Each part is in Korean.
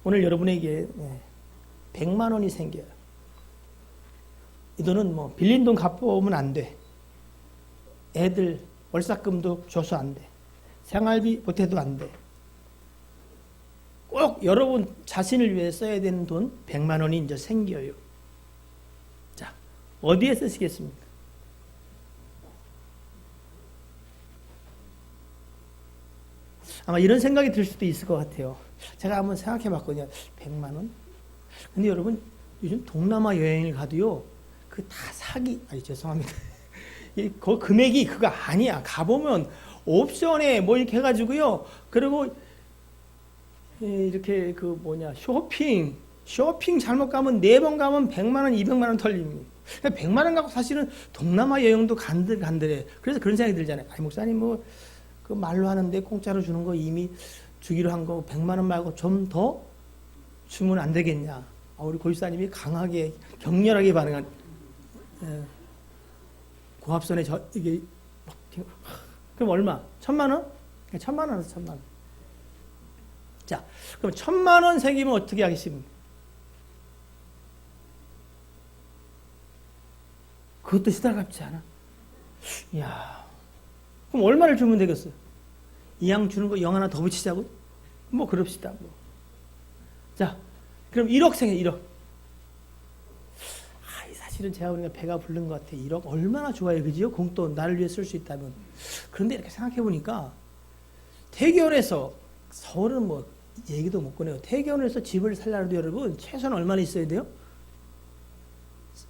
오늘 여러분에게 100만 원이 생겨요. 이 돈은 뭐 빌린 돈 갚아오면 안 돼. 애들 월삭금도 줘서 안 돼. 생활비 보태도 안 돼. 꼭 여러분 자신을 위해 써야 되는 돈 100만 원이 이제 생겨요. 자, 어디에 쓰시겠습니까? 아마 이런 생각이 들 수도 있을 것 같아요. 제가 한번 생각해 봤거든요. 100만 원? 근데 여러분, 요즘 동남아 여행을 가도요, 그 다 사기, 아니, 죄송합니다. 그 금액이 그거 아니야. 가보면 옵션에 뭐 이렇게 해가지고요. 그리고 이렇게 쇼핑 잘못 가면 4번 가면 100만 원, 200만 원 털립니다. 100만 원 갖고 사실은 동남아 여행도 간들간들해. 그래서 그런 생각이 들잖아요. 아니, 목사님 뭐, 그 말로 하는데 공짜로 주는 거 이미 주기로 한 거 100만 원 말고 좀 더 주면 안 되겠냐. 우리 고집사님이 강하게, 격렬하게 반응한, 고합선에 이게, 그럼 얼마? 1000만 원? 1000만 원, 1000만 원. 자, 그럼 1000만 원 생기면 어떻게 하겠습니까? 그것도 시달갑지 않아? 이야. 그럼 얼마를 주면 되겠어요? 이왕 주는 거 0 하나 더 붙이자고? 뭐, 그럽시다. 뭐. 자, 그럼 1억 생겨, 1억. 사실은 제가 보니까 배가 부른 것 같아. 1억 얼마나 좋아요, 그지요? 공돈 나를 위해 쓸 수 있다면. 그런데 이렇게 생각해 보니까 태견에서 서울은 뭐 얘기도 못 꺼내요. 태견에서 집을 살려도 여러분 최소한 얼마나 있어야 돼요?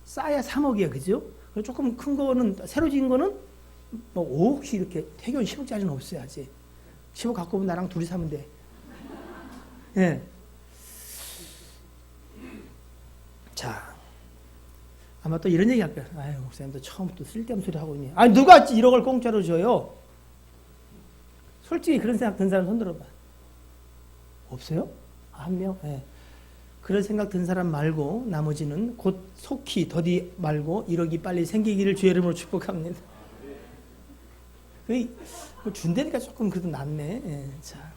싸야 3억이야, 그죠? 조금 큰 거는 새로 지은 거는 뭐 5억씩 이렇게 태견 10억짜리는 없어야지. 10억 갖고 오면 나랑 둘이 사면 돼. 예. 자, 아마 또 이런 얘기 할 거야. 아유, 목사님도 처음부터 쓸데없는 소리 하고 있니? 아니, 누가 1억을 공짜로 줘요? 솔직히 그런 생각 든 사람 손 들어봐. 없어요? 한 명? 예. 그런 생각 든 사람 말고 나머지는 곧 속히 더디 말고 1억이 빨리 생기기를 주의 이름으로 축복합니다. 준다니까 조금 그래도 낫네. 예, 자.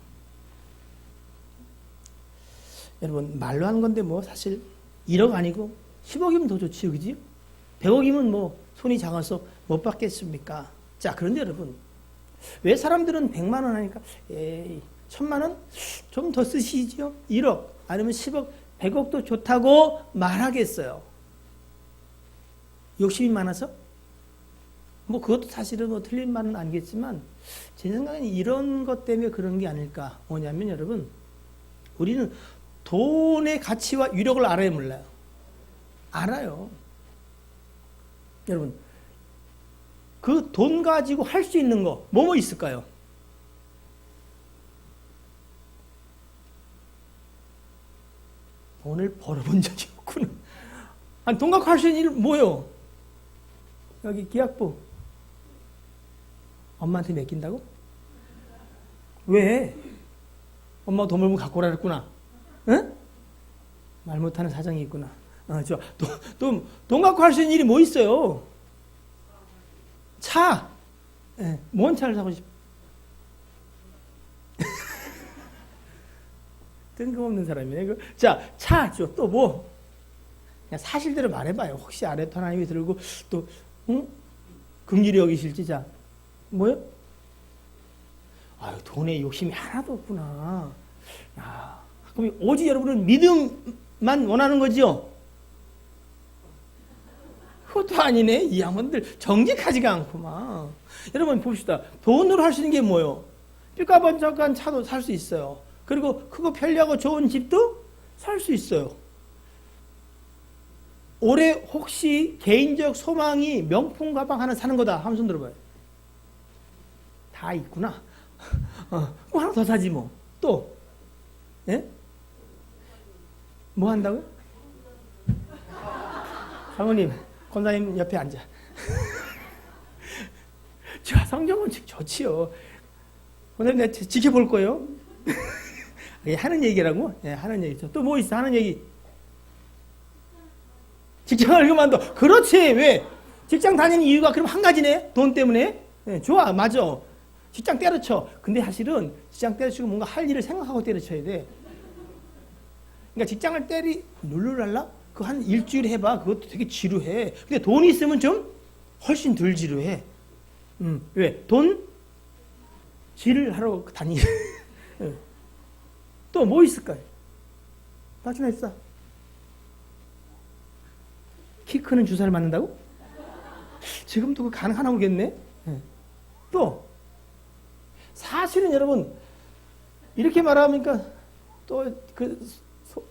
여러분, 말로 하는 건데 뭐 사실 1억 아니고 10억이면 더 좋지요, 그지? 100억이면 뭐 손이 작아서 못 받겠습니까? 자, 그런데 여러분, 왜 사람들은 100만 원 하니까, 에이, 1000만 원? 좀 더 쓰시죠? 1억, 아니면 10억, 100억도 좋다고 말하겠어요. 욕심이 많아서? 뭐 그것도 사실은 뭐 틀린 말은 아니겠지만, 제 생각에는 이런 것 때문에 그런 게 아닐까. 뭐냐면 여러분, 우리는 돈의 가치와 위력을 알아야 몰라요. 알아요. 여러분, 그 돈 가지고 할 수 있는 거, 뭐 있을까요? 돈을 벌어본 적이 없구나. 아니, 돈 갖고 할 수 있는 일 뭐요? 여기 기약부. 엄마한테 맡긴다고? 왜? 엄마가 돈 벌면 갖고 오라 그랬구나. 응? 말 못하는 사정이 있구나. 돈 갖고 할 수 있는 일이 뭐 있어요? 차. 네, 뭔 차를 사고 싶어? 뜬금없는 사람이네. 자, 차, 또 뭐? 그냥 사실대로 말해봐요. 혹시 아래 하나님이 들고 또, 응? 긍휼히 여기실지. 자, 뭐요? 아유, 돈에 욕심이 하나도 없구나. 야, 그럼 오직 여러분은 믿음만 원하는 거죠? 그것도 아니네. 이 양반들 정직하지가 않구만. 여러분 봅시다. 돈으로 할 수 있는 게 뭐예요? 삐까번쩍한 차도 살 수 있어요. 그리고 크고 편리하고 좋은 집도 살 수 있어요. 올해 혹시 개인적 소망이 명품 가방 하나 사는 거다 하면 손 들어봐요. 다 있구나. 그럼 하나 더 사지 뭐. 또. 예? 뭐 한다고요? 사모님, 권사님 옆에 앉아. 자, 성경은 좋지요. 권사님 내가 지켜볼 거예요. 하는 얘기라고? 예, 하는 얘기죠. 또 뭐 있어? 하는 얘기. 직장을 그만둬. 그렇지. 왜? 직장 다니는 이유가 그럼 한 가지네. 돈 때문에. 예, 좋아. 맞아. 직장 때려쳐. 근데 사실은 직장 때려치고 뭔가 할 일을 생각하고 때려쳐야 돼. 그러니까 직장을 룰루랄라? 그거 한 일주일 해봐. 그것도 되게 지루해. 근데 돈이 있으면 좀 훨씬 덜 지루해. 왜? 돈? 질을 하러 다니. 또 뭐 있을까요? 빠져냈어. 키 크는 주사를 맞는다고? 지금도 그 가능하나 보겠네? 또, 사실은 여러분, 이렇게 말하니까 또 그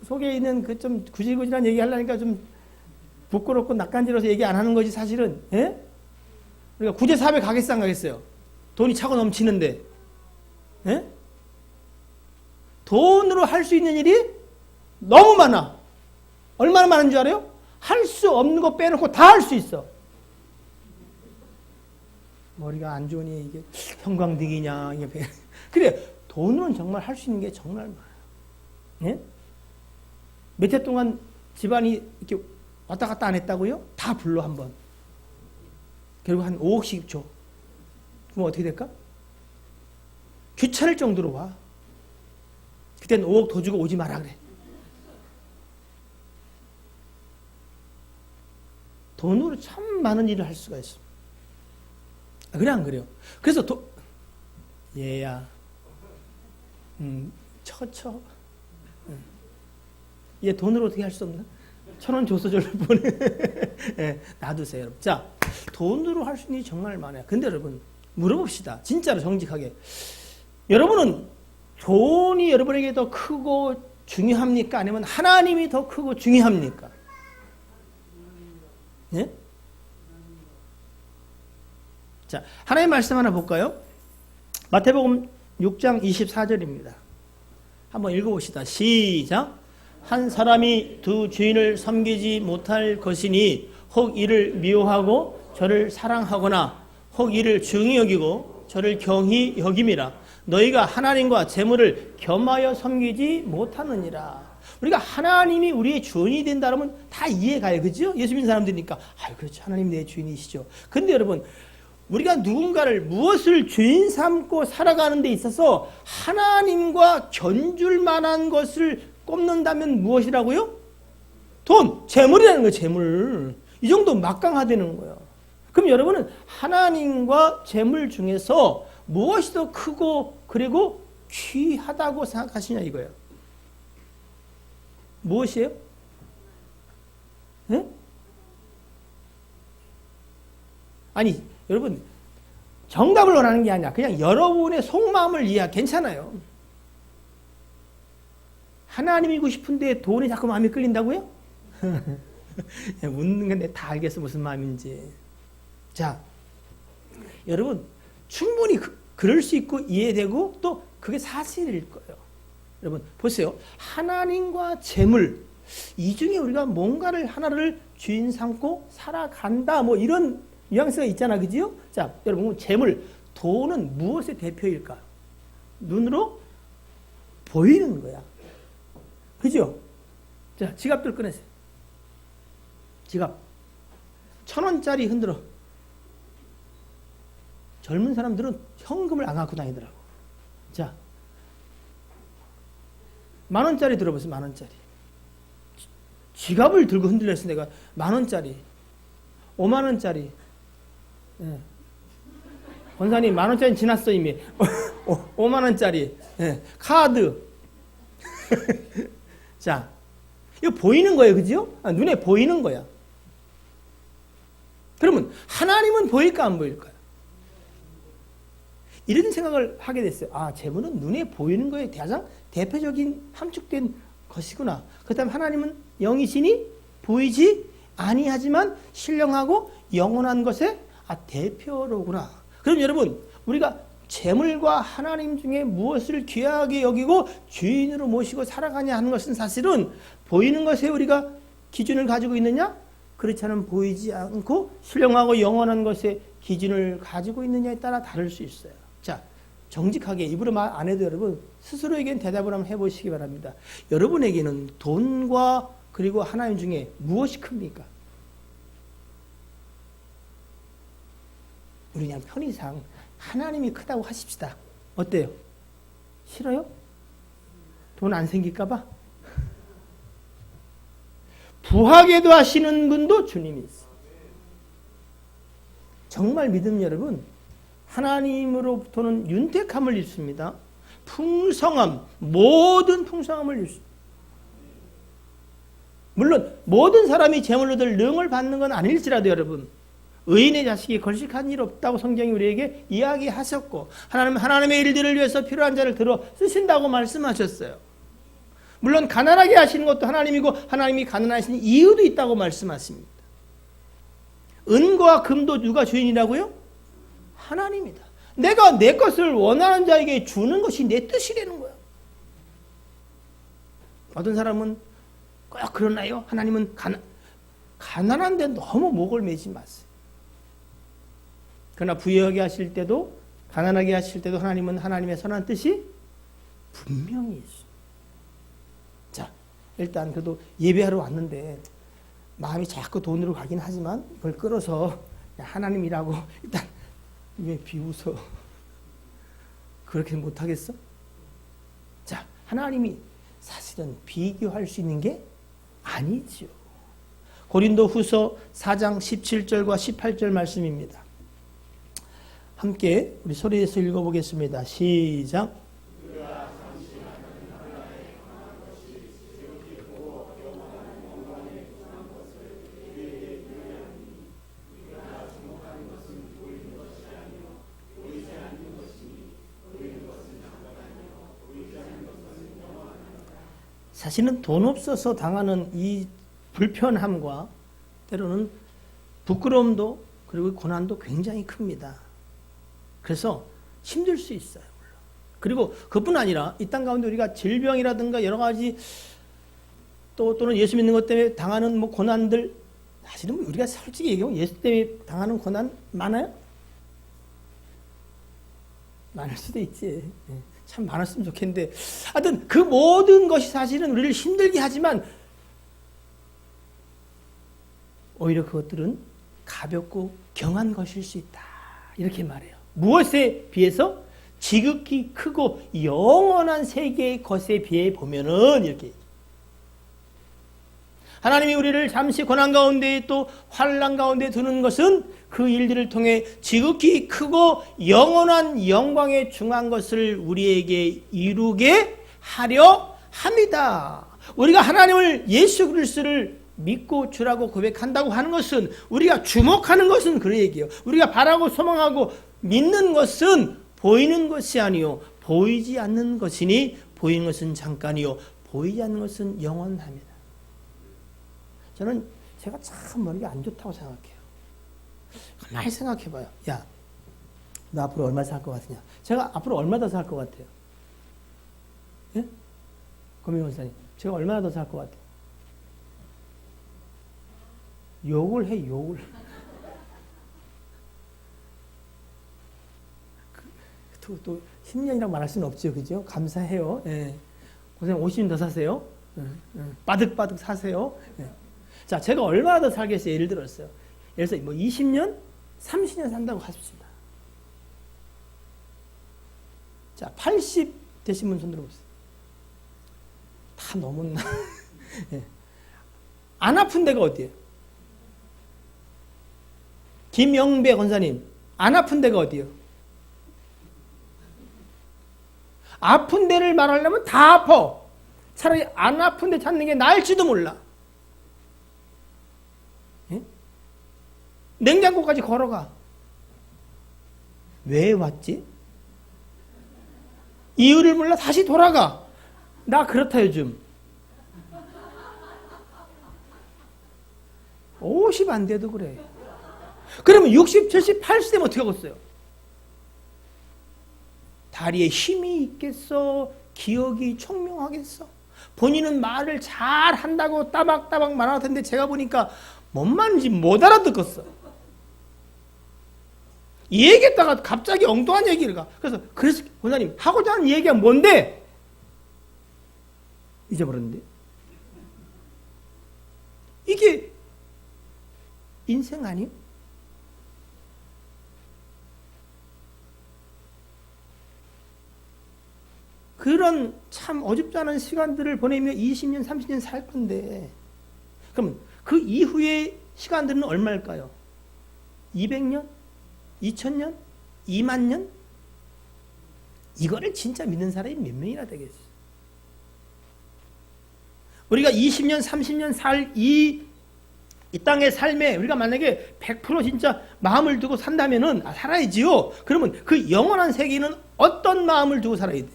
속에 있는 그 좀 구질구질한 얘기 하려니까 좀 부끄럽고 낯간지러워서 얘기 안 하는 거지, 사실은. 예? 그러니까 구제사업에 가겠어, 안 가겠어요? 돈이 차고 넘치는데. 예? 돈으로 할 수 있는 일이 너무 많아. 얼마나 많은 줄 알아요? 할 수 없는 거 빼놓고 다 할 수 있어. 머리가 안 좋으니 이게 형광등이냐. 이게 그래, 돈으로는 정말 할 수 있는 게 정말 많아요. 예? 몇 해 동안 집안이 이렇게 왔다 갔다 안 했다고요? 다 불러, 한번. 결국 한 5억씩 줘. 그럼 어떻게 될까? 귀찮을 정도로 와. 그땐 5억 더 주고 오지 마라 그래. 돈으로 참 많은 일을 할 수가 있어. 그래, 안 그래요? 그래서 얘야, 처. 얘 돈으로 어떻게 할 수 없나? 1,000원 줘서 저를 보내. 예, 놔두세요, 여러분. 자, 돈으로 할 수 있는 일이 정말 많아요. 근데 여러분, 물어봅시다. 진짜로 정직하게. 여러분은 돈이 여러분에게 더 크고 중요합니까? 아니면 하나님이 더 크고 중요합니까? 예? 자, 하나님의 말씀 하나 볼까요? 마태복음 6장 24절입니다. 한번 읽어봅시다. 시작. 한 사람이 두 주인을 섬기지 못할 것이니 혹 이를 미워하고 저를 사랑하거나 혹 이를 중히 여기고 저를 경히 여김이라. 너희가 하나님과 재물을 겸하여 섬기지 못하느니라. 우리가 하나님이 우리의 주인이 된다 그러면 다 이해가요. 그죠? 예수 믿는 사람들이니까. 그렇죠. 하나님 내 주인이시죠. 근데 여러분, 우리가 누군가를 무엇을 주인 삼고 살아가는 데 있어서 하나님과 견줄 만한 것을 꼽는다면 무엇이라고요? 돈, 재물이라는 거예요. 재물. 이 정도 막강하다는 거예요. 그럼 여러분은 하나님과 재물 중에서 무엇이 더 크고 그리고 귀하다고 생각하시냐 이거예요. 무엇이에요? 네? 아니, 여러분, 정답을 원하는 게 아니라 그냥 여러분의 속마음을 이해하 괜찮아요. 하나님이고 싶은데 돈이 자꾸 마음이 끌린다고요? 웃는 건데 다 알겠어, 무슨 마음인지. 자, 여러분, 충분히 그럴 수 있고 이해되고 또 그게 사실일 거예요. 여러분, 보세요. 하나님과 재물, 이 중에 우리가 뭔가를 하나를 주인 삼고 살아간다, 뭐 이런 뉘앙스가 있잖아, 그지요? 자, 여러분, 재물, 돈은 무엇의 대표일까? 눈으로 보이는 거야. 그죠? 자, 지갑들 꺼내세요. 지갑. 1,000원짜리 흔들어. 젊은 사람들은 현금을 안 갖고 다니더라고. 자, 10,000원짜리 들어보세요. 10,000원짜리. 지갑을 들고 흔들렸어. 내가 10,000원짜리. 50,000원짜리. 예. 권사님 10,000원짜리 지났어 이미. 50,000원짜리. 예. 카드. 자, 이거 보이는 거예요. 그죠? 눈에 보이는 거야. 그러면 하나님은 보일까 안 보일까요? 이런 생각을 하게 됐어요. 재물은 눈에 보이는 거에 가장 대표적인 함축된 것이구나. 그 다음에 하나님은 영이시니 보이지 아니하지만 신령하고 영원한 것의 대표로구나. 그럼 여러분, 우리가 재물과 하나님 중에 무엇을 귀하게 여기고 주인으로 모시고 살아가냐 하는 것은 사실은 보이는 것에 우리가 기준을 가지고 있느냐? 그렇지 않으면 보이지 않고 신령하고 영원한 것에 기준을 가지고 있느냐에 따라 다를 수 있어요. 자, 정직하게 입으로 말 안 해도 여러분 스스로에겐 대답을 한번 해보시기 바랍니다. 여러분에게는 돈과 그리고 하나님 중에 무엇이 큽니까? 우리 그냥 편의상 하나님이 크다고 하십시다. 어때요? 싫어요? 돈 안 생길까 봐? 부하게도 하시는 분도 주님이 있어요. 정말 믿음 여러분, 하나님으로부터는 윤택함을 입습니다. 풍성함, 모든 풍성함을 입습니다. 물론 모든 사람이 제물로 들 능을 받는 건 아닐지라도 여러분, 의인의 자식이 걸식한 일 없다고 성경이 우리에게 이야기하셨고, 하나님의 일들을 위해서 필요한 자를 들어 쓰신다고 말씀하셨어요. 물론 가난하게 하시는 것도 하나님이고, 하나님이 가난하신 이유도 있다고 말씀하십니다. 은과 금도 누가 주인이라고요? 하나님이다. 내가 내 것을 원하는 자에게 주는 것이 내 뜻이라는 거야. 어떤 사람은 꼭 그러나요? 하나님은 가난한데 너무 목을 매지 마세요. 그러나 부유하게 하실 때도, 가난하게 하실 때도 하나님은 하나님의 선한 뜻이 분명히 있어요. 자, 일단 그래도 예배하러 왔는데 마음이 자꾸 돈으로 가긴 하지만 그걸 끌어서 하나님이라고 일단 왜 비웃어? 그렇게 못하겠어? 자, 하나님이 사실은 비교할 수 있는 게 아니죠. 고린도 후서 4장 17절과 18절 말씀입니다. 함께 우리 소리에서 읽어보겠습니다. 시작. 사실은 돈 없어서 당하는 이 불편함과 때로는 부끄러움도 그리고 고난도 굉장히 큽니다. 그래서 힘들 수 있어요. 물론. 그리고 그뿐 아니라 이 땅 가운데 우리가 질병이라든가 여러 가지 또는 예수 믿는 것 때문에 당하는 뭐 고난들, 사실은 우리가 솔직히 얘기하면 예수 때문에 당하는 고난 많아요? 많을 수도 있지. 참 많았으면 좋겠는데, 하여튼 그 모든 것이 사실은 우리를 힘들게 하지만 오히려 그것들은 가볍고 경한 것일 수 있다, 이렇게 말해요. 무엇에 비해서? 지극히 크고 영원한 세계의 것에 비해 보면은, 이렇게 하나님이 우리를 잠시 고난 가운데 또 환난 가운데 두는 것은 그 일들을 통해 지극히 크고 영원한 영광에 중한 것을 우리에게 이루게 하려 합니다. 우리가 하나님을, 예수 그리스도를 믿고 주라고 고백한다고 하는 것은, 우리가 주목하는 것은 그 얘기예요. 우리가 바라고 소망하고 믿는 것은 보이는 것이 아니요 보이지 않는 것이니, 보이는 것은 잠깐이요 보이지 않는 것은 영원합니다. 저는 제가 참 머리가 안 좋다고 생각해요. 가만히 생각해봐요. 야, 너 앞으로 얼마 살 것 같으냐? 제가 앞으로 얼마 더 살 것 같아요? 예? 고민 원사님, 제가 얼마나 더 살 것 같아요? 욕을 해, 욕을. 또 10년이라고 말할 수는 없죠, 그죠? 감사해요. 예. 고생 50년 더 사세요. 바득바득 사세요. 예. 자, 제가 얼마나 더 살겠어요? 예를 들었어요. 예를 들어서 뭐 20년, 30년 산다고 하십시다. 자, 80 되신 분 손 들어보세요. 다 넘었나? 예. 안 아픈 데가 어디예요? 김영배 권사님, 안 아픈 데가 어디예요? 아픈 데를 말하려면 다 아파. 차라리 안 아픈 데 찾는 게 나을지도 몰라. 예? 냉장고까지 걸어가. 왜 왔지? 이유를 몰라 다시 돌아가. 나 그렇다 요즘. 50 안 돼도 그래. 그러면 60, 70, 80 되면 어떻게 하겠어요? 다리에 힘이 있겠어? 기억이 총명하겠어? 본인은 말을 잘 한다고 따박따박 말할 텐데 제가 보니까 뭔 말인지 못 알아듣겠어. 얘기했다가 갑자기 엉뚱한 얘기를 가. 그래서 권사님 하고자 하는 얘기가 뭔데? 잊어버렸는데. 이게 인생 아니에요? 그런 참 어줍지 않은 시간들을 보내며 20년, 30년 살 건데 그러면 그 이후의 시간들은 얼마일까요? 200년? 2000년? 2만 년? 이거를 진짜 믿는 사람이 몇 명이나 되겠어요? 우리가 20년, 30년 살 이 땅의 삶에 우리가 만약에 100% 진짜 마음을 두고 산다면은 살아야지요. 그러면 그 영원한 세계는 어떤 마음을 두고 살아야 돼?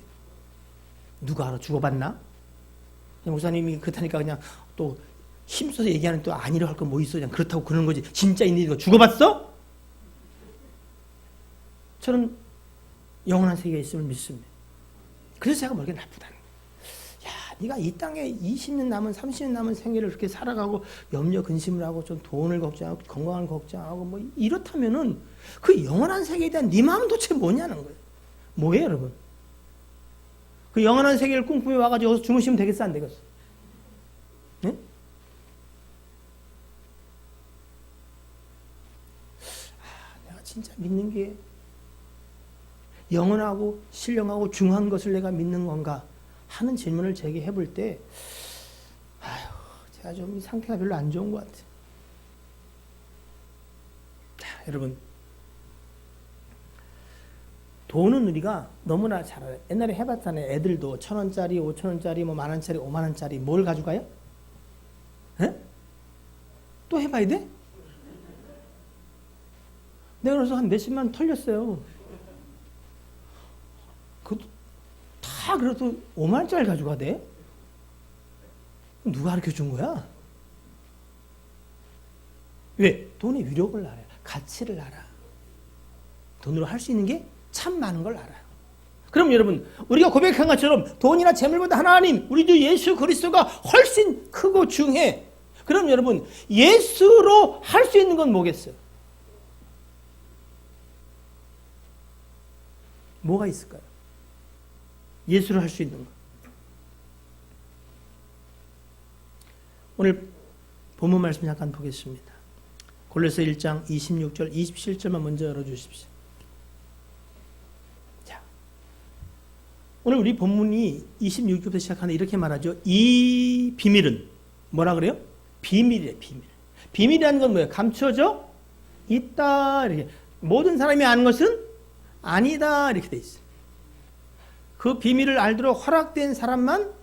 누가 알아? 죽어봤나? 목사님이 그렇다니까 그냥 또 힘써서 얘기하는 또 아니라고 할 거 뭐 있어? 그냥 그렇다고 그러는 거지. 진짜 있는 이거 죽어봤어? 저는 영원한 세계에 있음을 믿습니다. 그래서 제가 모르게 나쁘다는 거예요. 야, 네가 이 땅에 20년 남은 30년 남은 생애를 그렇게 살아가고 염려 근심을 하고 좀 돈을 걱정하고 건강을 걱정하고 뭐 이렇다면은 그 영원한 세계에 대한 네 마음은 도대체 뭐냐는 거예요. 뭐예요, 여러분? 그 영원한 세계를 꿈꾸며 와가지고 여기서 주무시면 되겠어, 안 되겠어? 네? 내가 진짜 믿는 게 영원하고 신령하고 중요한 것을 내가 믿는 건가 하는 질문을 제게 해볼 때 제가 좀 상태가 별로 안 좋은 것 같아요. 자, 여러분, 돈은 우리가 너무나 잘 알아요. 옛날에 해봤잖아요. 애들도 1,000원짜리, 5,000원짜리, 뭐 10,000원짜리, 50,000원짜리 뭘 가져가요? 에? 또 해봐야 돼? 내가 그래서 한 몇십만 털렸어요. 다 그래도 5만원짜리 가져가 돼? 누가 가르쳐 준 거야? 왜? 돈의 위력을 알아요. 가치를 알아. 돈으로 할 수 있는 게 참 많은 걸 알아요. 그럼 여러분, 우리가 고백한 것처럼 돈이나 재물보다 하나님, 우리 주 예수 그리스도가 훨씬 크고 중요해. 그럼 여러분, 예수로 할 수 있는 건 뭐겠어요? 뭐가 있을까요? 예수로 할 수 있는 것. 오늘 본문 말씀 잠깐 보겠습니다. 골로새 1장 26절, 27절만 먼저 열어주십시오. 자, 오늘 우리 본문이 26절부터 시작하는데 이렇게 말하죠. 이 비밀은 뭐라 그래요? 비밀이래, 비밀. 비밀이라는 건 뭐예요? 감춰져 있다. 이렇게. 모든 사람이 아는 것은 아니다. 이렇게 돼 있어요. 그 비밀을 알도록 허락된 사람만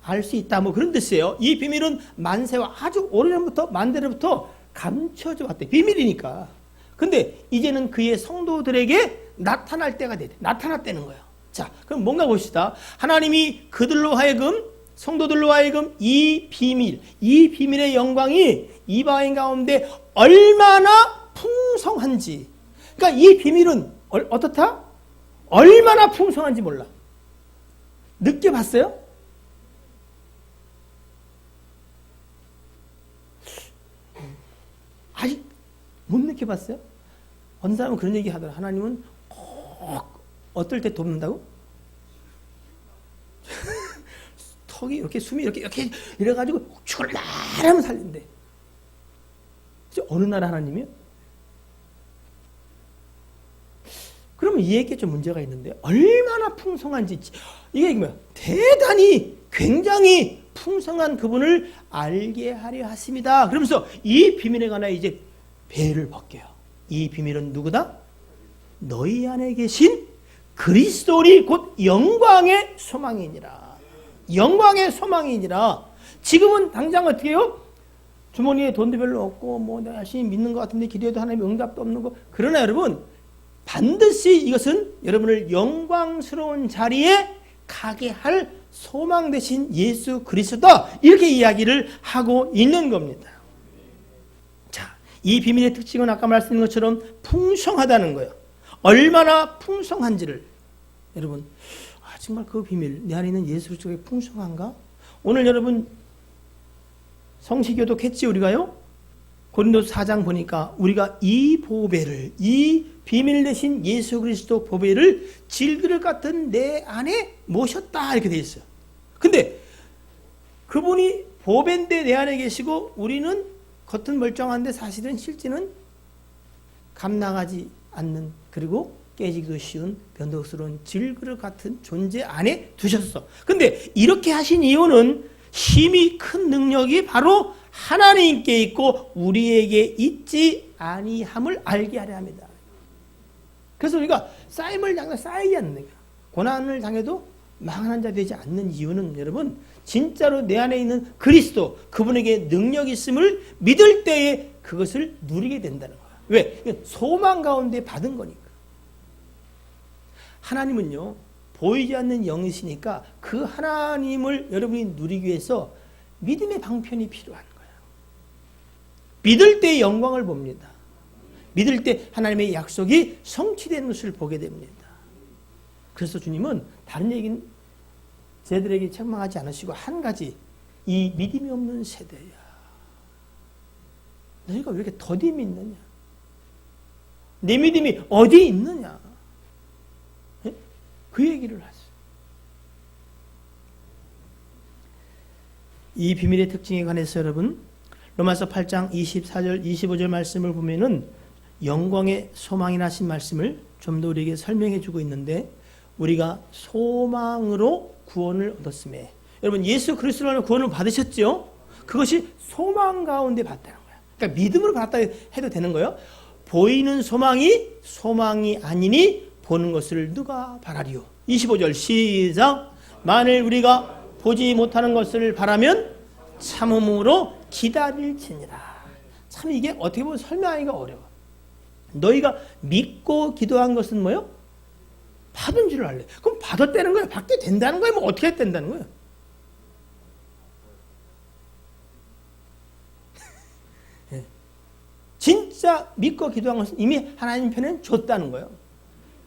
알 수 있다. 뭐 그런 뜻이에요. 이 비밀은 만세와 아주 오래전부터 만대로부터 감춰져 왔대. 비밀이니까. 근데 이제는 그의 성도들에게 나타날 때가 됐대. 나타났다는 거예요. 자, 그럼 뭔가 봅시다. 하나님이 그들로 하여금, 성도들로 하여금 이 비밀의 영광이 이방인 가운데 얼마나 풍성한지. 그러니까 이 비밀은 어떻다? 얼마나 풍성한지 몰라. 느껴봤어요? 아직 못 느껴봤어요? 어떤 사람은 그런 얘기 하더라. 하나님은 꼭 어떨 때 돕는다고? 턱이 이렇게 숨이 이렇게 이래가지고 죽을라라면 살린대. 어느 나라 하나님이요? 그러면 이해에 좀 문제가 있는데 얼마나 풍성한지 이게 뭐야? 대단히 굉장히 풍성한 그분을 알게 하려 하십니다. 그러면서 이 비밀에 관하여 이제 배를 벗겨요. 이 비밀은 누구다? 너희 안에 계신 그리스도리 곧 영광의 소망이니라. 영광의 소망이니라. 지금은 당장 어떻게 해요? 주머니에 돈도 별로 없고 뭐 내가 열심히 믿는 것 같은데 기도해도 하나님의 응답도 없는 거. 그러나 여러분 반드시 이것은 여러분을 영광스러운 자리에 가게 할 소망 되신 예수 그리스도다. 이렇게 이야기를 하고 있는 겁니다. 자, 이 비밀의 특징은 아까 말씀드린 것처럼 풍성하다는 거예요. 얼마나 풍성한지를 여러분 정말 그 비밀 내 안에 있는 예수 그리스도가 풍성한가? 오늘 여러분 성시교독 했지 우리가요? 고린도서 4장 보니까 우리가 이 보배를 이 비밀 되신 예수 그리스도 보배를 질그릇 같은 내 안에 모셨다 이렇게 돼 있어요. 근데 그분이 보배인데 내 안에 계시고 우리는 겉은 멀쩡한데 사실은 실제는 감당하지 않는 그리고 깨지기도 쉬운 변덕스러운 질그릇 같은 존재 안에 두셨어. 근데 이렇게 하신 이유는 힘이 큰 능력이 바로 하나님께 있고 우리에게 있지 아니함을 알게 하려 합니다. 그래서 우리가 쌓임을 당해 쌓이지 않는 거야. 고난을 당해도 망하는 자 되지 않는 이유는 여러분 진짜로 내 안에 있는 그리스도 그분에게 능력이 있음을 믿을 때에 그것을 누리게 된다는 거야. 왜? 소망 가운데 받은 거니까. 하나님은요 보이지 않는 영이시니까 그 하나님을 여러분이 누리기 위해서 믿음의 방편이 필요한 거예요. 믿을 때 영광을 봅니다. 믿을 때 하나님의 약속이 성취되는 것을 보게 됩니다. 그래서 주님은 다른 얘기는 쟤들에게 책망하지 않으시고 한 가지, 이 믿음이 없는 세대야. 너희가 왜 이렇게 더디 믿느냐? 내 믿음이 어디 있느냐? 예? 그 얘기를 하세요. 이 비밀의 특징에 관해서 여러분 로마서 8장 24절 25절 말씀을 보면은 영광의 소망이 나신 말씀을 좀 더 우리에게 설명해 주고 있는데 우리가 소망으로 구원을 얻었음에 여러분 예수 그리스도로 구원을 받으셨죠? 그것이 소망 가운데 받다는 거야. 그러니까 믿음으로 받았다 해도 되는 거예요. 보이는 소망이 아니니 보는 것을 누가 바라리요. 25절 시작. 만일 우리가 보지 못하는 것을 바라면 참음으로 기다릴지니라. 참 이게 어떻게 보면 설명하기가 어려워. 너희가 믿고 기도한 것은 뭐요? 받은 줄 알래. 그럼 받았다는 거예요? 받게 된다는 거예요? 뭐 어떻게 된다는 거예요? 네. 진짜 믿고 기도한 것은 이미 하나님 편에 줬다는 거예요.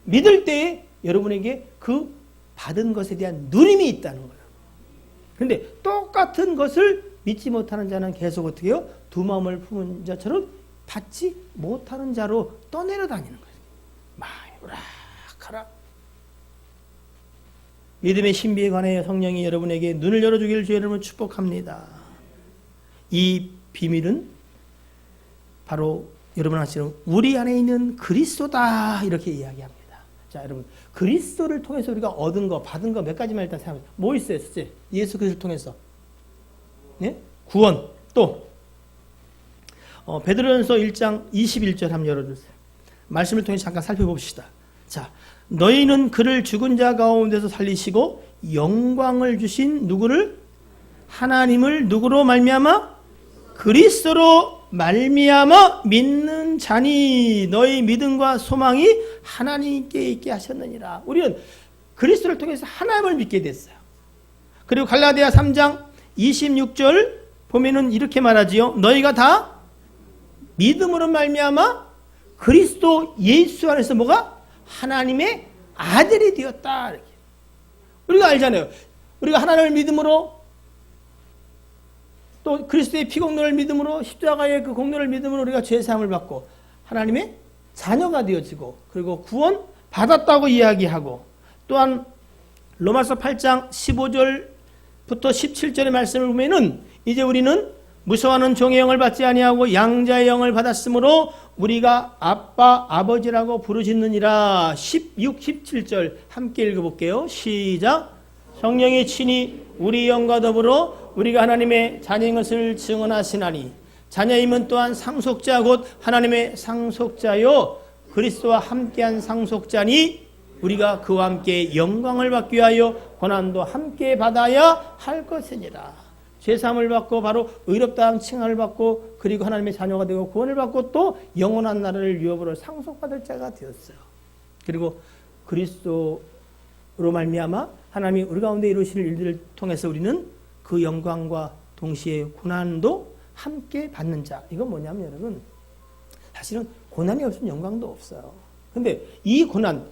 믿을 때에 여러분에게 그 받은 것에 대한 누림이 있다는 거예요. 그런데 똑같은 것을 믿지 못하는 자는 계속 어떻게 해요? 두 마음을 품은 자처럼 받지 못하는 자로 떠내려 다니는 거예요. 많이 오락하라. 믿음의 신비에 관해 성령이 여러분에게 눈을 열어주기를 주의 이름으로 축복합니다. 이 비밀은 바로 여러분 아시는 우리 안에 있는 그리스도다 이렇게 이야기합니다. 자, 여러분 그리스도를 통해서 우리가 얻은 거, 받은 거 몇 가지만 일단 생각해보세요. 뭐 있어요, 셋째? 예수 그리스도를 통해서 네? 구원. 또 베드로전서 1장 21절 한번 열어주세요. 말씀을 통해 잠깐 살펴봅시다. 자, 너희는 그를 죽은 자 가운데서 살리시고 영광을 주신 누구를? 하나님을 누구로 말미암아? 그리스도로 말미암아 믿는 자니 너희 믿음과 소망이 하나님께 있게 하셨느니라. 우리는 그리스도를 통해서 하나님을 믿게 됐어요. 그리고 갈라디아 3장 26절 보면은 이렇게 말하지요. 너희가 다 믿음으로 말미암아 그리스도 예수 안에서 뭐가? 하나님의 아들이 되었다. 이렇게. 우리가 알잖아요. 우리가 하나님을 믿음으로 또 그리스도의 피공로를 믿음으로 십자가의 그 공로를 믿음으로 우리가 죄사함을 받고 하나님의 자녀가 되어지고 그리고 구원 받았다고 이야기하고 또한 로마서 8장 15절부터 17절의 말씀을 보면은 이제 우리는 무서워하는 종의 영을 받지 아니하고 양자의 영을 받았으므로 우리가 아빠 아버지라고 부르짖느니라. 16, 17절 함께 읽어볼게요. 시작. 성령이 친히 우리 영과 더불어 우리가 하나님의 자녀인 것을 증언하시나니 자녀임은 또한 상속자 곧 하나님의 상속자요 그리스도와 함께한 상속자니 우리가 그와 함께 영광을 받기 위하여 고난도 함께 받아야 할 것이니라. 죄사함을 받고 바로 의롭다는 칭함을 받고 그리고 하나님의 자녀가 되고 구원을 받고 또 영원한 나라를 유업으로 상속받을 자가 되었어요. 그리고 그리스도로 말미암아 하나님이 우리 가운데 이루시는 일들을 통해서 우리는 그 영광과 동시에 고난도 함께 받는 자. 이건 뭐냐면 여러분 사실은 고난이 없으면 영광도 없어요. 근데 이 고난은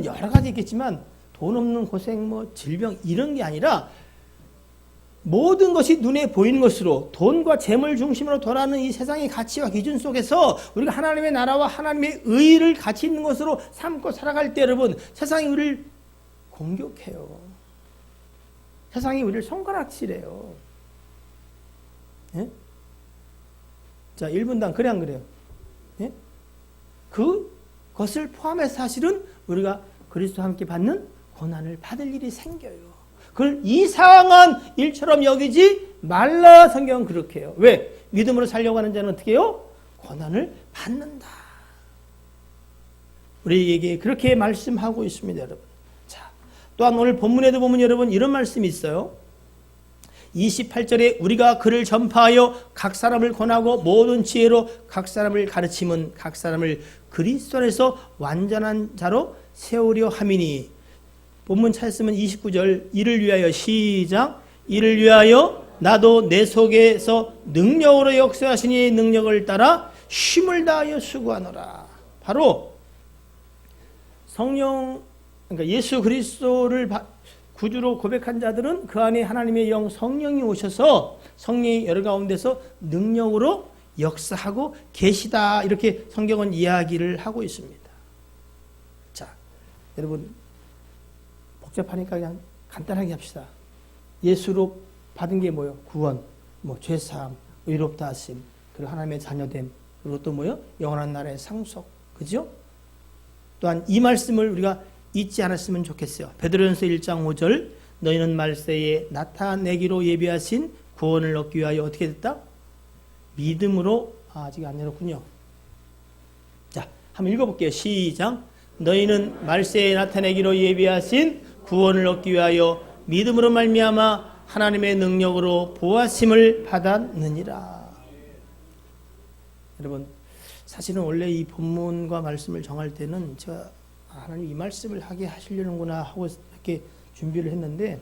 여러 가지 있겠지만 돈 없는 고생, 뭐 질병 이런 게 아니라 모든 것이 눈에 보이는 것으로 돈과 재물 중심으로 돌아가는 이 세상의 가치와 기준 속에서 우리가 하나님의 나라와 하나님의 의를 가치 있는 것으로 삼고 살아갈 때 여러분 세상이 우리를 공격해요. 세상이 우리를 손가락질해요. 예? 자, 1분당 그래 안 그래요? 예? 그것을 포함해서 사실은 우리가 그리스도와 함께 받는 고난을 받을 일이 생겨요. 그걸 이상한 일처럼 여기지 말라. 성경은 그렇게 해요. 왜? 믿음으로 살려고 하는 자는 어떻게 해요? 고난을 받는다. 우리에게 그렇게 말씀하고 있습니다, 여러분. 자, 또한 오늘 본문에도 보면 여러분 이런 말씀이 있어요. 28절에 우리가 그를 전파하여 각 사람을 권하고 모든 지혜로 각 사람을 가르치면 각 사람을 그리스도 안에서 완전한 자로 세우려 함이니. 본문 찾았으면 29절 이를 위하여 시작. 이를 위하여 나도 내 속에서 능력으로 역사하신 이의 능력을 따라 힘을 다하여 수고하노라. 바로 성령, 그러니까 예수 그리스도를 구주로 고백한 자들은 그 안에 하나님의 영 성령이 오셔서 성령이 여러 가운데서 능력으로 역사하고 계시다. 이렇게 성경은 이야기를 하고 있습니다. 자, 여러분 복잡하니까 그냥 간단하게 합시다. 예수로 받은 게 뭐요? 구원, 죄사함, 의롭다 하심, 그리고 하나님의 자녀됨, 그리고 또 뭐요? 영원한 나라의 상속. 그죠? 또한 이 말씀을 우리가 잊지 않았으면 좋겠어요. 베드로전서 1장 5절 너희는 말세에 나타내기로 예비하신 구원을 얻기 위하여 어떻게 됐다? 믿음으로. 아직 안 열었군요. 자, 한번 읽어볼게요. 시작. 너희는 말세에 나타내기로 예비하신 구원을 얻기 위하여 믿음으로 말미암아 하나님의 능력으로 보았음을 받았느니라. 여러분, 사실은 원래 이 본문과 말씀을 정할 때는 제가 하나님 이 말씀을 하게 하시려는구나 하고 이렇게 준비를 했는데,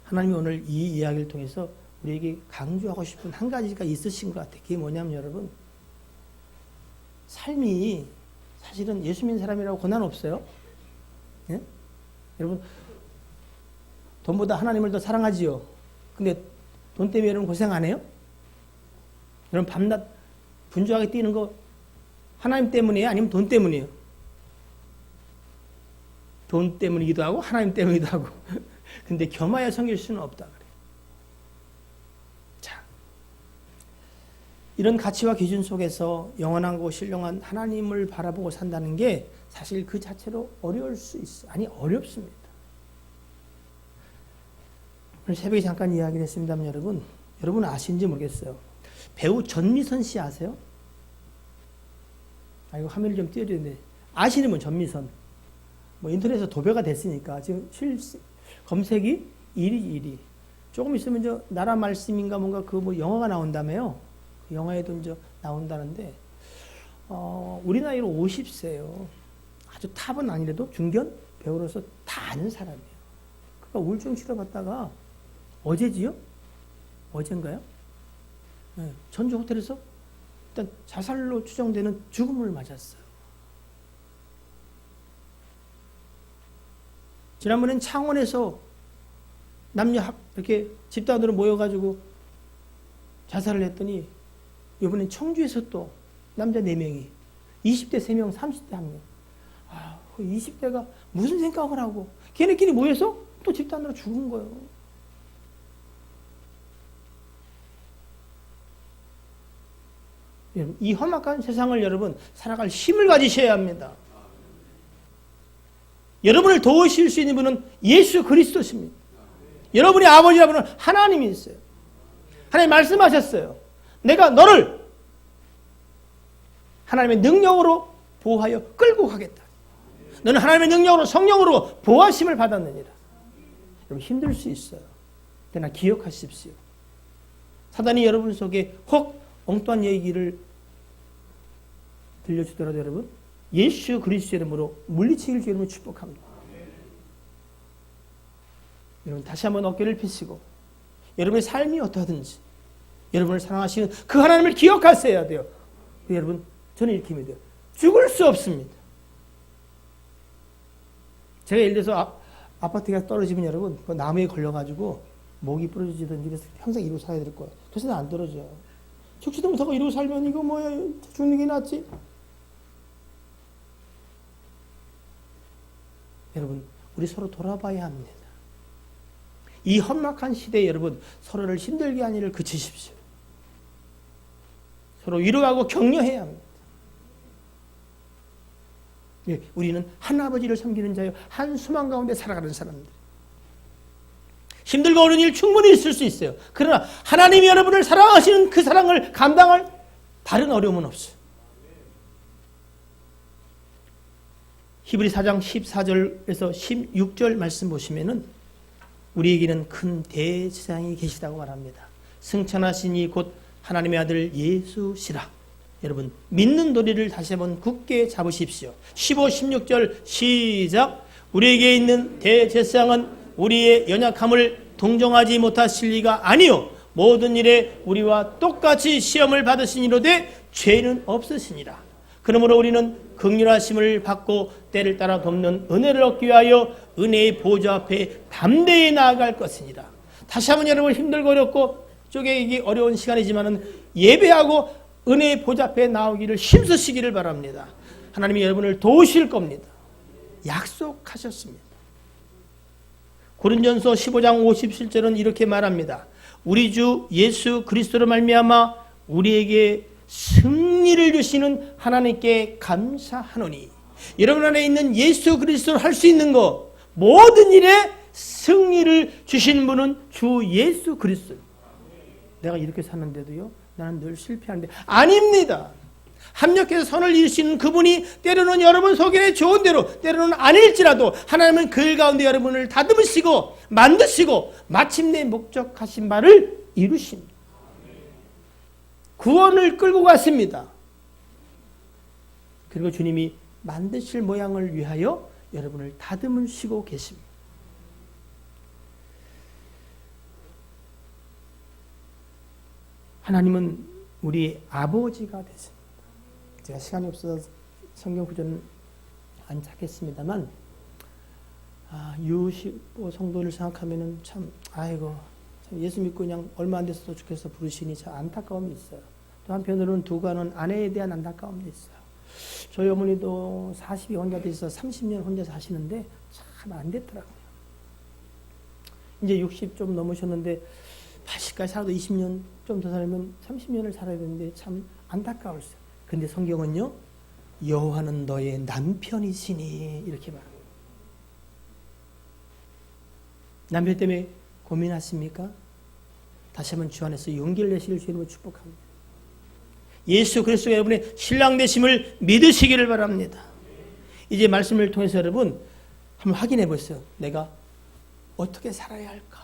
하나님이 오늘 이 이야기를 통해서 우리에게 강조하고 싶은 한 가지가 있으신 것 같아요. 그게 뭐냐면 여러분, 삶이 사실은 예수 믿는 사람이라고 고난 없어요. 예? 여러분, 돈보다 하나님을 더 사랑하지요. 근데 돈 때문에 여러분 고생 안 해요? 여러분 밤낮 분주하게 뛰는 거 하나님 때문이에요? 아니면 돈 때문이에요? 돈 때문이기도 하고 하나님 때문이기도 하고. 근데 겸하여 섬길 수는 없다 그래요. 자, 이런 가치와 기준 속에서 영원하고 신령한 하나님을 바라보고 산다는 게 사실 그 자체로 어려울 수 있어요. 아니, 어렵습니다. 오늘 새벽에 잠깐 이야기를 했습니다만 여러분 아시는지 모르겠어요. 배우 전미선 씨 아세요? 이거 화면을 좀 띄워줘야 되는데, 아시는 분 전미선. 인터넷에서 도배가 됐으니까 지금 검색이 1위. 조금 있으면 저 나라 말씀인가 뭔가 영화가 나온다며요. 그 영화에도 이제 나온다는데, 우리 나이로 50세예요. 아주 탑은 아니래도 중견 배우로서 다 아는 사람이에요. 그러니까 우울증 치료받다가 어제지요? 어젠가요? 네, 전주 호텔에서 일단 자살로 추정되는 죽음을 맞았어요. 지난번엔 창원에서 남녀 이렇게 집단으로 모여가지고 자살을 했더니 이번엔 청주에서 또 남자 4명이 20대 3명, 30대 1명. 그 20대가 무슨 생각을 하고 걔네끼리 모여서 또 집단으로 죽은 거예요. 여러분, 이 험악한 세상을 여러분 살아갈 힘을 가지셔야 합니다. 여러분을 도우실 수 있는 분은 예수 그리스도십니다. 여러분의 아버지라는 분은 하나님이 있어요. 하나님 말씀하셨어요. 내가 너를 하나님의 능력으로 보호하여 끌고 가겠다. 너는 하나님의 능력으로 성령으로 보호하심을 받았느니라. 여러분 힘들 수 있어요. 그러나 기억하십시오. 사단이 여러분 속에 혹 엉뚱한 얘기를 들려주더라도 여러분 예수 그리스도의 이름으로 물리치기를 여러분 축복합니다. 여러분 다시 한번 어깨를 펴시고 여러분의 삶이 어떠하든지 여러분을 사랑하시는 그 하나님을 기억하셔야 돼요. 여러분 저는 이렇게 믿어요. 죽을 수 없습니다. 제가 예를 들어서 아파트가 떨어지면 여러분 그 나무에 걸려가지고 목이 부러지든지 그래서 평생 이러고 살아야 될 거예요. 그래서 안 떨어져요. 죽지도 못하고 이러고 살면 이거 뭐야, 죽는 게 낫지. 여러분 우리 서로 돌아봐야 합니다. 이 험악한 시대에 여러분 서로를 힘들게 한 일을 그치십시오. 서로 위로하고 격려해야 합니다. 예, 우리는 한 아버지를 섬기는 자요 한 소망 가운데 살아가는 사람들. 힘들고 어려운 일 충분히 있을 수 있어요. 그러나 하나님이 여러분을 사랑하시는 그 사랑을 감당할 다른 어려움은 없어요. 히브리 4장 14절에서 16절 말씀 보시면은 우리에게는 큰 대제사장이 계시다고 말합니다. 승천하신 이 곧 하나님의 아들 예수시라. 여러분 믿는 도리를 다시 한번 굳게 잡으십시오. 15, 16절 시작. 우리에게 있는 대제사장은 우리의 연약함을 동정하지 못하실 리가 아니요 모든 일에 우리와 똑같이 시험을 받으시니로되 죄는 없으시니라. 그러므로 우리는 긍휼하심을 받고 때를 따라 돕는 은혜를 얻기 위하여 은혜의 보좌 앞에 담대히 나아갈 것이니라. 다시 한번 여러분 힘들고 어렵고 쪼개기 어려운 시간이지만은 예배하고 은혜의 보좌 앞에 나오기를 힘쓰시기를 바랍니다. 하나님이 여러분을 도우실 겁니다. 약속하셨습니다. 고린전서 15장 57절은 이렇게 말합니다. 우리 주 예수 그리스도로 말미암아 우리에게 승리를 주시는 하나님께 감사하노니. 여러분 안에 있는 예수 그리스도로 할 수 있는 것 모든 일에 승리를 주신 분은 주 예수 그리스도. 내가 이렇게 사는데도요 나는 늘 실패하는데 아닙니다. 합력해서 선을 이룰 수 있는 그분이 때로는 여러분 속에 좋은 대로 때로는 아닐지라도 하나님은 그 가운데 여러분을 다듬으시고 만드시고 마침내 목적하신 바를 이루십니다. 구원을 끌고 갔습니다. 그리고 주님이 만드실 모양을 위하여 여러분을 다듬으시고 계십니다. 하나님은 우리 아버지가 되십니다. 제가 시간이 없어서 성경 구절은 안 찾겠습니다만 유시보 성도를 생각하면은 참 예수 믿고 그냥 얼마 안 됐어도 좋겠어 부르시니 참 안타까움이 있어요. 또 한편으로는 두가는 아내에 대한 안타까움도 있어요. 저희 어머니도 40이 혼자 돼서 30년 혼자 사시는데 참 안 됐더라고요. 이제 60 좀 넘으셨는데 80까지 살아도 20년 좀 더 살면 30년을 살아야 되는데 참 안타까웠어요. 근데 성경은요, 여호와는 너의 남편이시니 이렇게 말합니다. 남편 때문에 고민하십니까? 다시 한번 주 안에서 용기를 내시길 주님으로 축복합니다. 예수 그리스도가 여러분의 신랑 되심을 믿으시기를 바랍니다. 이제 말씀을 통해서 여러분 한번 확인해 보세요. 내가 어떻게 살아야 할까?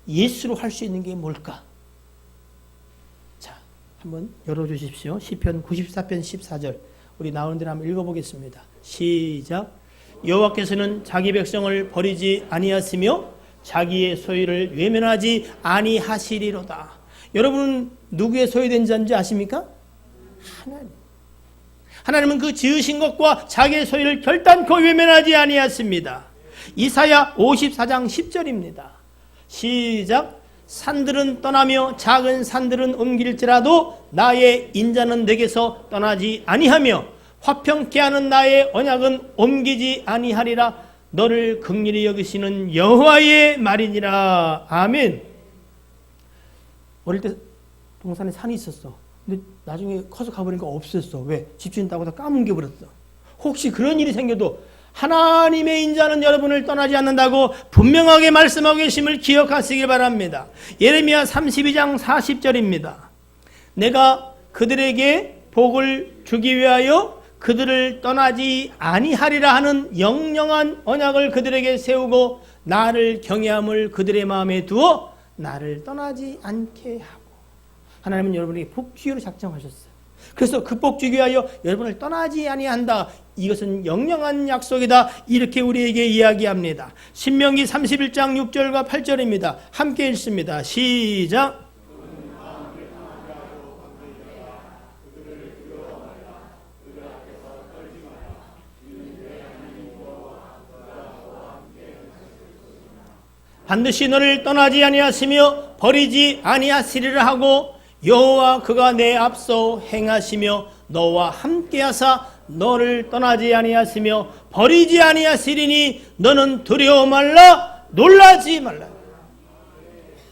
예수로 할 수 있는 게 뭘까? 자, 한번 열어주십시오. 시편 94편 14절 우리 나오는 대로 한번 읽어보겠습니다. 시작. 여호와께서는 자기 백성을 버리지 아니하시며 자기의 소유를 외면하지 아니하시리로다. 여러분은 누구의 소유된 자인지 아십니까? 하나님. 하나님은 그 지으신 것과 자기의 소유를 결단코 외면하지 아니하십니다. 이사야 54장 10절입니다. 시작. 산들은 떠나며 작은 산들은 옮길지라도 나의 인자는 내게서 떠나지 아니하며 화평케 하는 나의 언약은 옮기지 아니하리라. 너를 긍휼히 여기시는 여호와의 말이니라. 아멘. 어릴 때 동산에 산이 있었어. 근데 나중에 커서 가보니까 없었어. 왜? 집주인 따고 다 까뭉개버렸어. 혹시 그런 일이 생겨도 하나님의 인자는 여러분을 떠나지 않는다고 분명하게 말씀하고 계심을 기억하시길 바랍니다. 예레미야 32장 40절입니다. 내가 그들에게 복을 주기 위하여 그들을 떠나지 아니하리라 하는 영영한 언약을 그들에게 세우고 나를 경외함을 그들의 마음에 두어 나를 떠나지 않게 하고. 하나님은 여러분에게 복주기로 작정하셨어요. 그래서 그 복주기 위하여 여러분을 떠나지 아니한다. 이것은 영영한 약속이다. 이렇게 우리에게 이야기합니다. 신명기 31장 6절과 8절입니다. 함께 읽습니다. 시작. 반드시 너를 떠나지 아니하시며 버리지 아니하시리라 하고 여호와 그가 내 앞서 행하시며 너와 함께하사 너를 떠나지 아니하시며 버리지 아니하시리니 너는 두려워 말라 놀라지 말라.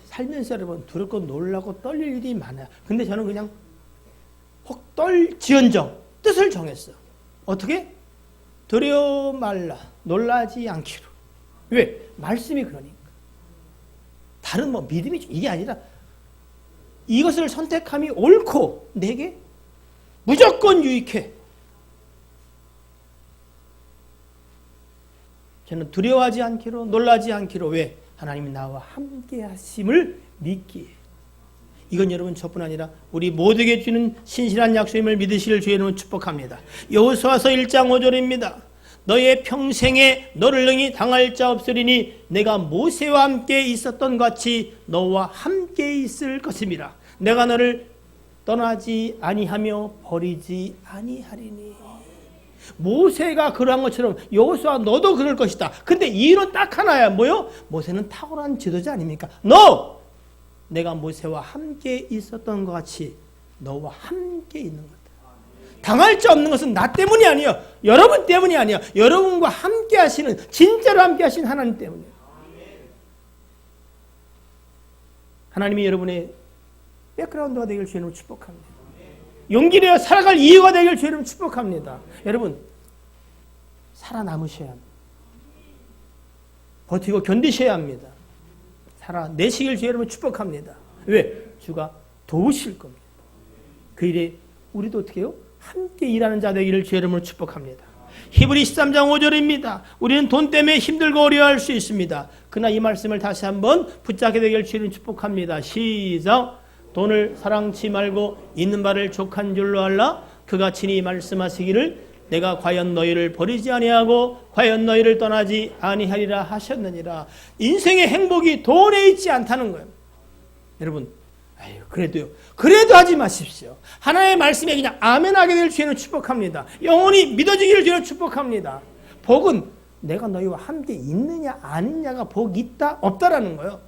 살면서 여러분 두렵고 놀라고 떨릴 일이 많아요. 근데 저는 그냥 혹 떨지언정 뜻을 정했어요. 어떻게? 두려워 말라 놀라지 않기로. 왜? 말씀이 그러니까. 다른 믿음이 이게 아니라 이것을 선택함이 옳고 내게 무조건 유익해. 저는 두려워하지 않기로 놀라지 않기로 왜? 하나님이 나와 함께 하심을 믿기에. 이건 여러분 저뿐 아니라 우리 모두에게 주는 신실한 약속임을 믿으실 주의 이름으로 축복합니다. 여호수아서 1장 5절입니다. 너의 평생에 너를 능히 당할 자 없으리니 내가 모세와 함께 있었던 같이 너와 함께 있을 것임이라. 내가 너를 떠나지 아니하며 버리지 아니하리니. 모세가 그러한 것처럼 여호수아 너도 그럴 것이다. 근데 이유는 딱 하나야. 뭐요? 모세는 탁월한 지도자 아닙니까? 너! 내가 모세와 함께 있었던 것 같이 너와 함께 있는 거다. 당할 자 없는 것은 나 때문이 아니에요. 여러분 때문이 아니에요. 여러분과 함께 하시는, 진짜로 함께 하신 하나님 때문이에요. 하나님이 여러분의 백그라운드가 되길 주님으로 축복합니다. 용기 내어 살아갈 이유가 되길 주님으로 축복합니다. 여러분, 살아남으셔야 합니다. 버티고 견디셔야 합니다. 살아내시길 주님으로 축복합니다. 왜? 주가 도우실 겁니다. 그 일에 우리도 어떻게 해요? 함께 일하는 자 되기를 주의 이름으로 축복합니다. 히브리 13장 5절입니다. 우리는 돈 때문에 힘들고 어려워할 수 있습니다. 그러나 이 말씀을 다시 한번 붙잡게 되기를 주의 이름으로 축복합니다. 시작. 돈을 사랑치 말고 있는 바를 족한 줄로 알라. 그가 친히 말씀하시기를 내가 과연 너희를 버리지 아니하고 과연 너희를 떠나지 아니하리라 하셨느니라. 인생의 행복이 돈에 있지 않다는 거예요. 여러분, 그래도 하지 마십시오. 하나님의 말씀에 그냥 아멘하게 될 주님을 축복합니다. 영원히 믿어지기를 주님을 축복합니다. 복은 내가 너희와 함께 있느냐 아니냐가 복이 있다 없다라는 거예요.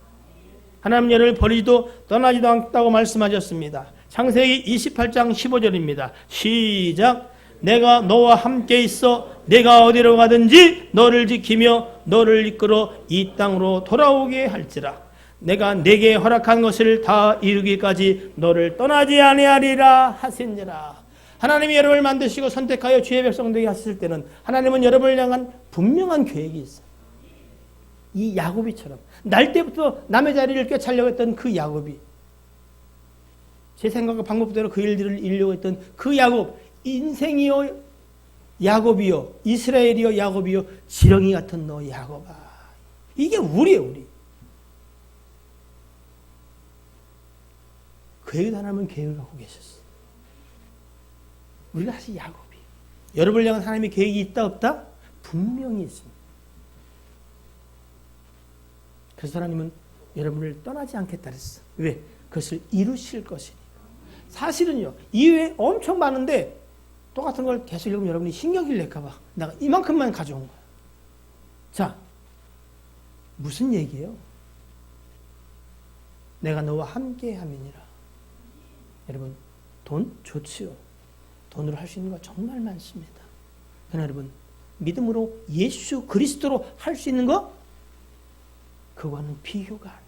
하나님 너희를 버리지도 떠나지도 않겠다고 말씀하셨습니다. 창세기 28장 15절입니다. 시작. 내가 너와 함께 있어 내가 어디로 가든지 너를 지키며 너를 이끌어 이 땅으로 돌아오게 할지라. 내가 내게 허락한 것을 다 이루기까지 너를 떠나지 아니하리라 하시니라. 하나님이 여러분을 만드시고 선택하여 주의 백성 되게 하실 때는 하나님은 여러분을 향한 분명한 계획이 있어요. 이 야곱이처럼 날 때부터 남의 자리를 꿰차려고 했던 그 야곱이, 제 생각과 방법대로 그 일들을 이루려고 했던 그 야곱, 인생이요 야곱이요 이스라엘이요 야곱이요 지렁이 같은 너 야곱아. 이게 우리예요. 우리. 계획도 하나님은 계획을 갖고 계셨어요. 우리가 사실 야곱이에요. 여러분을 향한 하나님의 계획이 있다 없다? 분명히 있습니다. 그래서 하나님은 여러분을 떠나지 않겠다 그랬어. 왜? 그것을 이루실 것이니까. 사실은요, 이외에 엄청 많은데 똑같은 걸 계속 읽으면 여러분이 신경질 낼까봐 내가 이만큼만 가져온 거야. 자, 무슨 얘기예요? 내가 너와 함께 함이니라. 여러분, 돈 좋지요. 돈으로 할 수 있는 거 정말 많습니다. 그러나 여러분, 믿음으로 예수 그리스도로 할 수 있는 거 그거는 비교가 아니에요.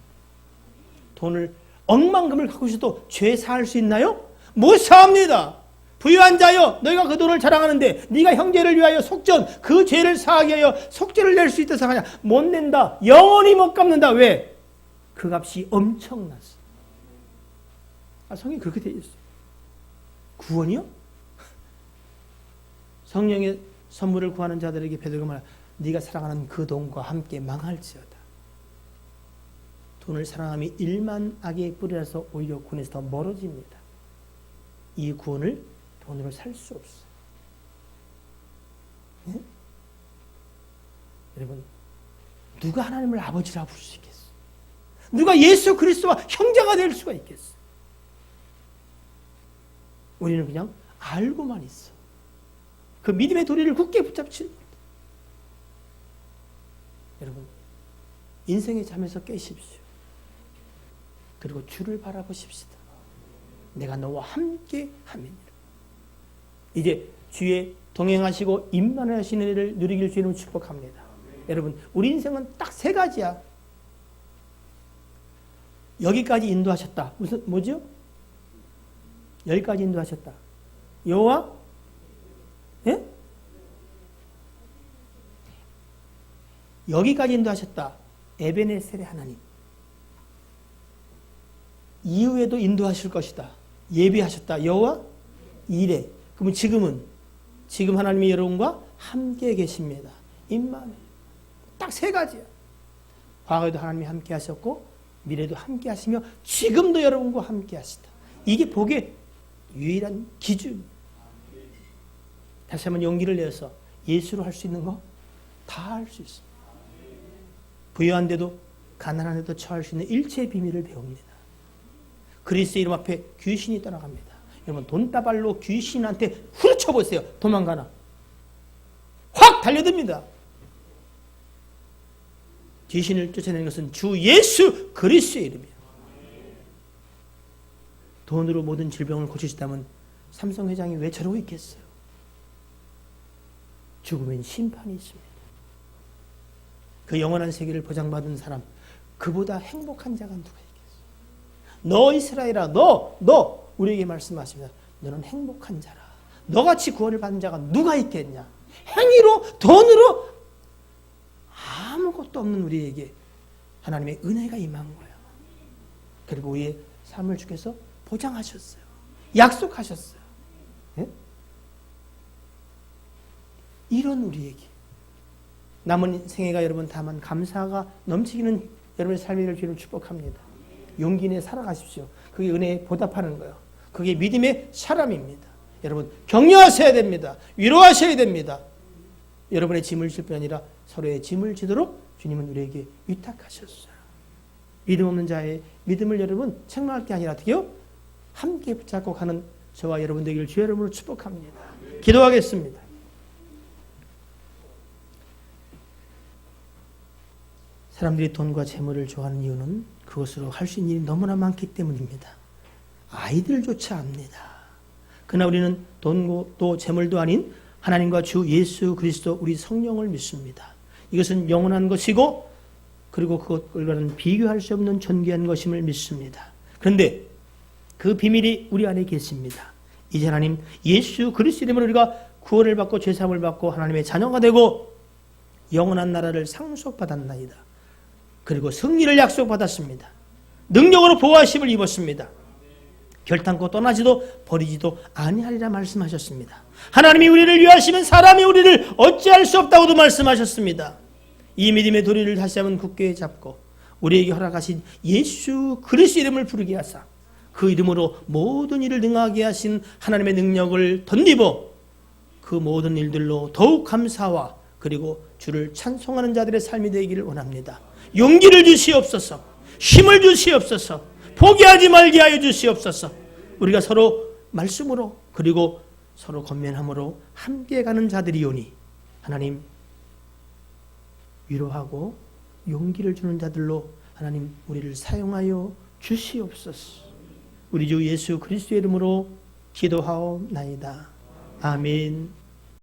돈을 억만금을 갖고 있어도 죄 사할 수 있나요? 못 사합니다. 부유한 자여 너희가 그 돈을 자랑하는데 네가 형제를 위하여 속전 그 죄를 사하게 하여 속죄를 낼 수 있다 생각하냐? 못 낸다. 영원히 못 갚는다. 왜? 그 값이 엄청났어. 성경이 그렇게 되어 있어요. 구원이요? 성령의 선물을 구하는 자들에게 베드로가 말하라. 네가 사랑하는 그 돈과 함께 망할지어다. 돈을 사랑함이 일만 악의 뿌리라서 오히려 구원에서 더 멀어집니다. 이 구원을 돈으로 살 수 없어요. 네? 여러분, 누가 하나님을 아버지라 부를 수 있겠어요? 누가 예수 그리스도와 형제가 될 수가 있겠어요? 우리는 그냥 알고만 있어. 그 믿음의 도리를 굳게 붙잡지 못해. 여러분, 인생의 잠에서 깨십시오. 그리고 주를 바라보십시다. 내가 너와 함께 함이니라. 이제 주의 동행하시고 임만하시는 일을 누리길 주님은 축복합니다. 여러분, 우리 인생은 딱 세 가지야. 여기까지 인도하셨다. 뭐죠? 여기까지 인도하셨다. 여호와? 예? 여기까지 인도하셨다. 에베네셀의 하나님. 이후에도 인도하실 것이다. 예비하셨다. 여호와 이레. 그러면 지금 하나님이 여러분과 함께 계십니다. 임마누엘. 딱 세 가지야. 과거에도 하나님이 함께 하셨고 미래도 함께 하시며 지금도 여러분과 함께 하시다. 이게 복의 유일한 기준. 다시 한번 용기를 내서 예수로 할 수 있는 거 다 할 수 있습니다. 부유한데도 가난한데도 처할 수 있는 일체의 비밀을 배웁니다. 그리스도의 이름 앞에 귀신이 떠나갑니다. 여러분 돈다발로 귀신한테 후려쳐 보세요. 도망가나. 확 달려듭니다. 귀신을 쫓아내는 것은 주 예수 그리스도의 이름이에요. 돈으로 모든 질병을 고치시다면 삼성 회장이 왜 저러고 있겠어요? 죽으면 심판이 있습니다. 그 영원한 세계를 보장받은 사람, 그보다 행복한 자가 누가 있겠어요? 너 이스라엘아, 너 우리에게 말씀하십니다. 너는 행복한 자라. 너같이 구원을 받은 자가 누가 있겠냐? 행위로, 돈으로 아무것도 없는 우리에게 하나님의 은혜가 임한 거예요. 그리고 우리의 삶을 주께서 보장하셨어요. 약속하셨어요. 예? 이런 우리에게 남은 생애가 여러분 다만 감사가 넘치기는 여러분의 삶을 주를 축복합니다. 용기 내 살아가십시오. 그게 은혜에 보답하는 거예요. 그게 믿음의 사람입니다. 여러분 격려하셔야 됩니다. 위로하셔야 됩니다. 여러분의 짐을 질 뿐 아니라 서로의 짐을 지도록 주님은 우리에게 위탁하셨어요. 믿음 없는 자의 믿음을 여러분 책망할 게 아니라 어떻게요? 함께 붙잡고 가는 저와 여러분 되기를 주의 이름으로 축복합니다. 기도하겠습니다. 사람들이 돈과 재물을 좋아하는 이유는 그것으로 할 수 있는 일이 너무나 많기 때문입니다. 아이들조차 압니다. 그러나 우리는 돈도 재물도 아닌 하나님과 주 예수 그리스도 우리 성령을 믿습니다. 이것은 영원한 것이고 그리고 그것과는 비교할 수 없는 존귀한 것임을 믿습니다. 그런데 그 비밀이 우리 안에 계십니다. 이제 하나님 예수 그리스도 이름으로 우리가 구원을 받고 죄사함을 받고 하나님의 자녀가 되고 영원한 나라를 상속받았나이다. 그리고 승리를 약속받았습니다. 능력으로 보호하심을 입었습니다. 결단코 떠나지도 버리지도 아니하리라 말씀하셨습니다. 하나님이 우리를 위하시면 사람이 우리를 어찌할 수 없다고도 말씀하셨습니다. 이 믿음의 도리를 다시 한번 굳게 잡고 우리에게 허락하신 예수 그리스도 이름을 부르게 하사 그 이름으로 모든 일을 능하게 하신 하나님의 능력을 덧입어 그 모든 일들로 더욱 감사와 그리고 주를 찬송하는 자들의 삶이 되기를 원합니다. 용기를 주시옵소서. 힘을 주시옵소서. 포기하지 말게 하여 주시옵소서. 우리가 서로 말씀으로 그리고 서로 권면함으로 함께 가는 자들이오니 하나님 위로하고 용기를 주는 자들로 하나님 우리를 사용하여 주시옵소서. 우리 주 예수 그리스도의 이름으로 기도하옵나이다. 아멘.